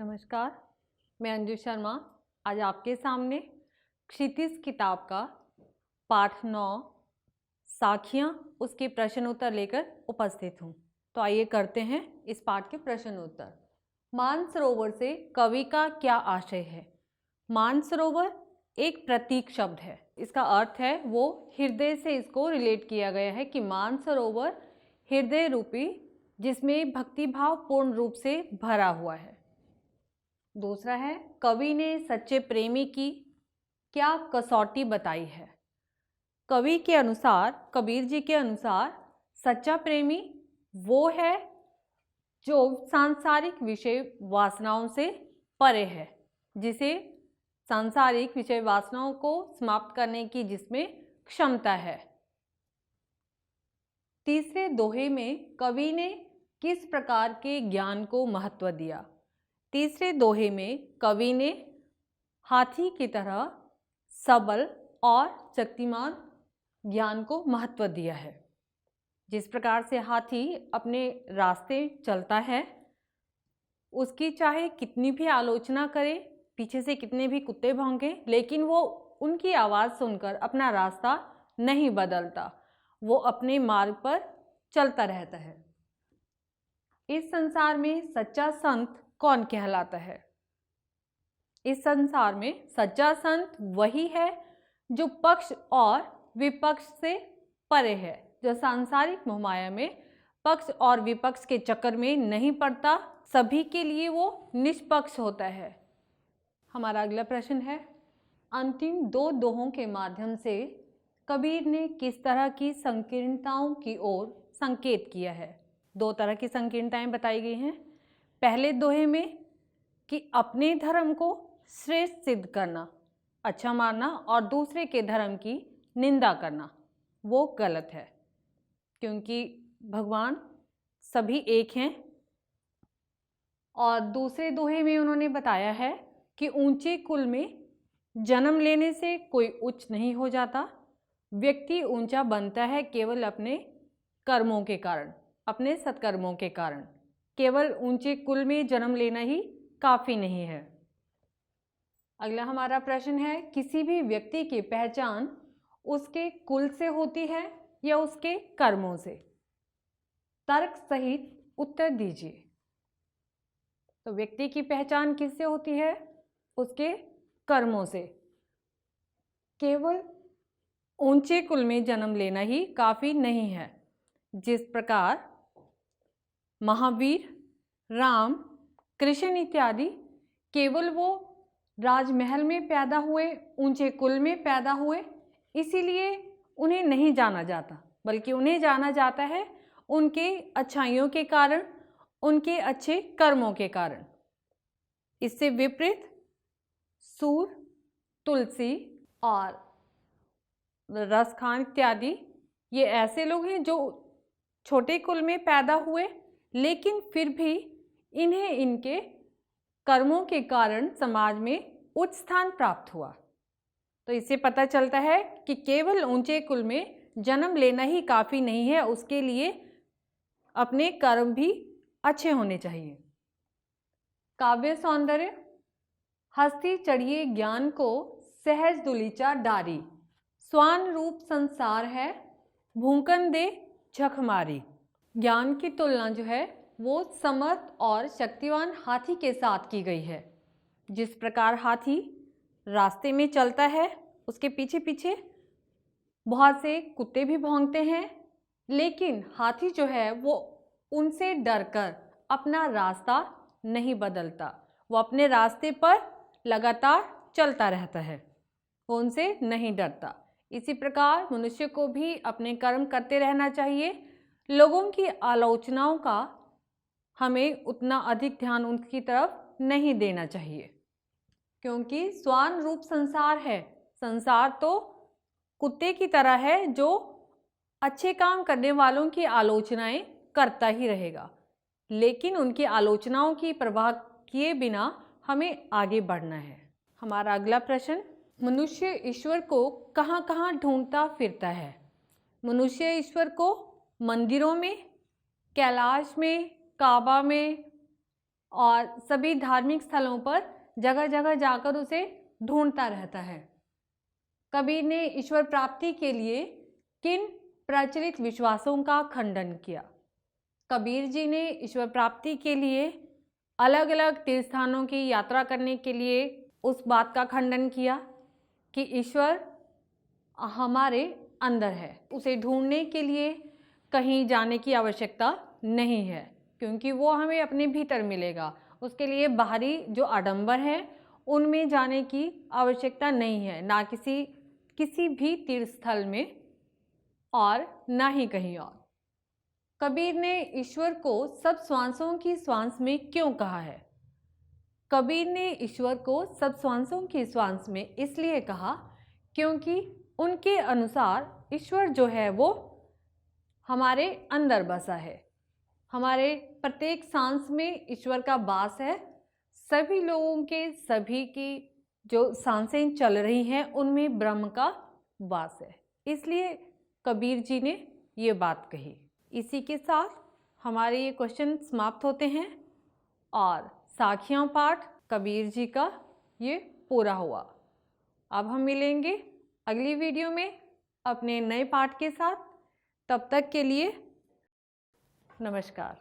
नमस्कार, मैं अंजू शर्मा आज आपके सामने क्षितिज किताब का पाठ 9 साखियाँ उसके प्रश्न उत्तर लेकर उपस्थित हूँ। तो आइए करते हैं इस पाठ के प्रश्न उत्तर। मानसरोवर से कवि का क्या आशय है? मानसरोवर एक प्रतीक शब्द है, इसका अर्थ है वो हृदय से इसको रिलेट किया गया है कि मानसरोवर हृदय रूपी जिसमें भक्तिभाव पूर्ण रूप से भरा हुआ है। दूसरा है कवि ने सच्चे प्रेमी की क्या कसौटी बताई है? कवि के अनुसार, कबीर जी के अनुसार सच्चा प्रेमी वो है जो सांसारिक विषय वासनाओं से परे है, जिसे सांसारिक विषय वासनाओं को समाप्त करने की जिसमें क्षमता है। तीसरे दोहे में कवि ने किस प्रकार के ज्ञान को महत्व दिया? तीसरे दोहे में कवि ने हाथी की तरह सबल और शक्तिमान ज्ञान को महत्व दिया है। जिस प्रकार से हाथी अपने रास्ते चलता है, उसकी चाहे कितनी भी आलोचना करे, पीछे से कितने भी कुत्ते भौंके, लेकिन वो उनकी आवाज़ सुनकर अपना रास्ता नहीं बदलता, वो अपने मार्ग पर चलता रहता है। इस संसार में सच्चा संत कौन कहलाता है? इस संसार में सच्चा संत वही है जो पक्ष और विपक्ष से परे है, जो सांसारिक मोहमाया में पक्ष और विपक्ष के चक्कर में नहीं पड़ता, सभी के लिए वो निष्पक्ष होता है। हमारा अगला प्रश्न है, अंतिम दो दोहों के माध्यम से कबीर ने किस तरह की संकीर्णताओं की ओर संकेत किया है? दो तरह की संकीर्णताएं बताई गई हैं। पहले दोहे में कि अपने धर्म को श्रेष्ठ सिद्ध करना, अच्छा मानना और दूसरे के धर्म की निंदा करना वो गलत है, क्योंकि भगवान सभी एक हैं। और दूसरे दोहे में उन्होंने बताया है कि ऊंचे कुल में जन्म लेने से कोई उच्च नहीं हो जाता, व्यक्ति ऊंचा बनता है केवल अपने कर्मों के कारण, अपने सत्कर्मों के कारण। केवल ऊंचे कुल में जन्म लेना ही काफ़ी नहीं है। अगला हमारा प्रश्न है, किसी भी व्यक्ति की पहचान उसके कुल से होती है या उसके कर्मों से? तर्क सहित उत्तर दीजिए। तो व्यक्ति की पहचान किससे होती है? उसके कर्मों से। केवल ऊंचे कुल में जन्म लेना ही काफ़ी नहीं है। जिस प्रकार महावीर, राम, कृष्ण इत्यादि केवल वो राजमहल में पैदा हुए, ऊंचे कुल में पैदा हुए, इसीलिए उन्हें नहीं जाना जाता, बल्कि उन्हें जाना जाता है उनके अच्छाइयों के कारण, उनके अच्छे कर्मों के कारण। इससे विपरीत सूर, तुलसी और रसखान इत्यादि ये ऐसे लोग हैं जो छोटे कुल में पैदा हुए, लेकिन फिर भी इन्हें इनके कर्मों के कारण समाज में उच्च स्थान प्राप्त हुआ। तो इससे पता चलता है कि केवल ऊंचे कुल में जन्म लेना ही काफ़ी नहीं है, उसके लिए अपने कर्म भी अच्छे होने चाहिए। काव्य सौंदर्य, हस्ती चढ़िए ज्ञान को सहज दुलीचा डारी, स्वान रूप संसार है भूकन दे झक मारी। ज्ञान की तुलना जो है वो समर्थ और शक्तिवान हाथी के साथ की गई है। जिस प्रकार हाथी रास्ते में चलता है, उसके पीछे पीछे बहुत से कुत्ते भी भौंकते हैं, लेकिन हाथी जो है वो उनसे डरकर अपना रास्ता नहीं बदलता, वो अपने रास्ते पर लगातार चलता रहता है, वो उनसे नहीं डरता। इसी प्रकार मनुष्य को भी अपने कर्म करते रहना चाहिए। लोगों की आलोचनाओं का हमें उतना अधिक ध्यान उनकी तरफ नहीं देना चाहिए, क्योंकि स्वान रूप संसार है। संसार तो कुत्ते की तरह है जो अच्छे काम करने वालों की आलोचनाएं करता ही रहेगा, लेकिन उनकी आलोचनाओं की परवाह किए बिना हमें आगे बढ़ना है। हमारा अगला प्रश्न, मनुष्य ईश्वर को कहाँ कहाँ ढूंढता फिरता है? मनुष्य ईश्वर को मंदिरों में, कैलाश में, काबा में और सभी धार्मिक स्थलों पर जगह जगह जाकर उसे ढूंढता रहता है। कबीर ने ईश्वर प्राप्ति के लिए किन प्रचलित विश्वासों का खंडन किया? कबीर जी ने ईश्वर प्राप्ति के लिए अलग अलग तीर्थ स्थानों की यात्रा करने के लिए उस बात का खंडन किया कि ईश्वर हमारे अंदर है, उसे ढूंढने के लिए कहीं जाने की आवश्यकता नहीं है, क्योंकि वो हमें अपने भीतर मिलेगा। उसके लिए बाहरी जो आडंबर है उनमें जाने की आवश्यकता नहीं है, ना किसी भी तीर्थ स्थल में और ना ही कहीं और। कबीर ने ईश्वर को सब श्वासों की श्वास में क्यों कहा है? कबीर ने ईश्वर को सब श्वासों की श्वास में इसलिए कहा क्योंकि उनके अनुसार ईश्वर जो है वो हमारे अंदर बसा है। हमारे प्रत्येक सांस में ईश्वर का वास है। सभी लोगों के सभी की जो सांसें चल रही हैं उनमें ब्रह्म का वास है, इसलिए कबीर जी ने ये बात कही। इसी के साथ हमारे ये क्वेश्चन समाप्त होते हैं और साखियाँ पाठ कबीर जी का ये पूरा हुआ। अब हम मिलेंगे अगली वीडियो में अपने नए पाठ के साथ। तब तक के लिए नमस्कार।